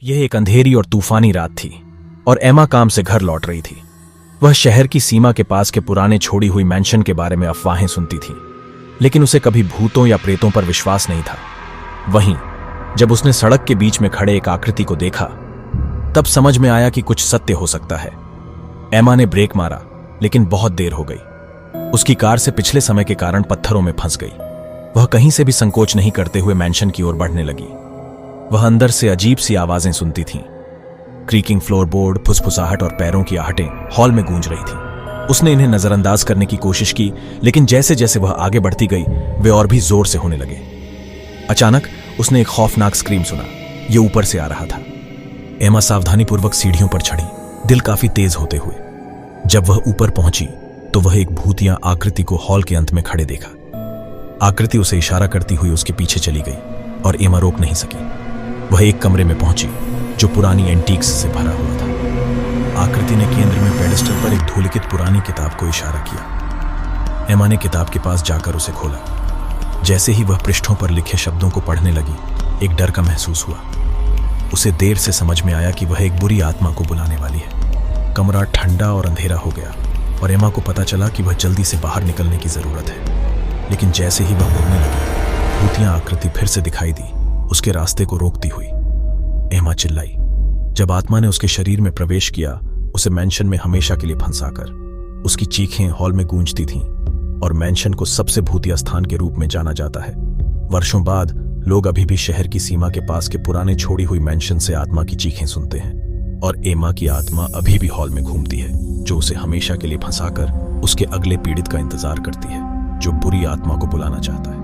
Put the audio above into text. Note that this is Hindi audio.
यह एक अंधेरी और तूफानी रात थी और एमा काम से घर लौट रही थी। वह शहर की सीमा के पास के पुराने छोड़ी हुई मैंशन के बारे में अफवाहें सुनती थी, लेकिन उसे कभी भूतों या प्रेतों पर विश्वास नहीं था। वहीं जब उसने सड़क के बीच में खड़े एक आकृति को देखा, तब समझ में आया कि कुछ सत्य हो सकता है। एमा ने ब्रेक मारा, लेकिन बहुत देर हो गई। उसकी कार से पिछले समय के कारण पत्थरों में फंस गई। वह कहीं से भी संकोच नहीं करते हुए मैंशन की ओर बढ़ने लगी। वह अंदर से अजीब सी आवाजें सुनती थी। क्रीकिंग फ्लोरबोर्ड, फुसफुसाहट और पैरों की आहटें हॉल में गूंज रही थी। उसने इन्हें नजरअंदाज करने की कोशिश की, लेकिन जैसे जैसे वह आगे बढ़ती गई, वे और भी जोर से होने लगे। अचानक उसने एक खौफनाक स्क्रीम सुना। यह ऊपर से आ रहा था। एमा सावधानीपूर्वक सीढ़ियों पर चढ़ी, दिल काफी तेज होते हुए। जब वह ऊपर पहुंची तो वह एक भूतिया आकृति को हॉल के अंत में खड़े देखा। आकृति उसे इशारा करती हुई उसके पीछे चली गई और एमा रोक नहीं सकी। वह एक कमरे में पहुंची जो पुरानी एंटीक्स से भरा हुआ था। आकृति ने केंद्र में पेडेस्टल पर एक धूलिकित पुरानी किताब को इशारा किया। एमा ने किताब के पास जाकर उसे खोला। जैसे ही वह पृष्ठों पर लिखे शब्दों को पढ़ने लगी, एक डर का महसूस हुआ। उसे देर से समझ में आया कि वह एक बुरी आत्मा को बुलाने वाली है। कमरा ठंडा और अंधेरा हो गया और एमा को पता चला कि वह जल्दी से बाहर निकलने की जरूरत है। लेकिन जैसे ही वह मुड़ने लगी, भूतिया आकृति फिर से दिखाई दी, उसके रास्ते को रोकती हुई। एमा चिल्लाई। जब आत्मा ने उसके शरीर में प्रवेश किया, उसे मैंशन में हमेशा के लिए फंसाकर। उसकी चीखें हॉल में गूंजती थीं और मैंशन को सबसे भूतिया स्थान के रूप में जाना जाता है। वर्षों बाद लोग अभी भी शहर की सीमा के पास के पुराने छोड़ी हुई मैंशन से आत्मा की चीखें सुनते हैं और एमा की आत्मा अभी भी हॉल में घूमती है, जो उसे हमेशा के लिए फंसाकर उसके अगले पीड़ित का इंतजार करती है, जो बुरी आत्मा को बुलाना चाहता है।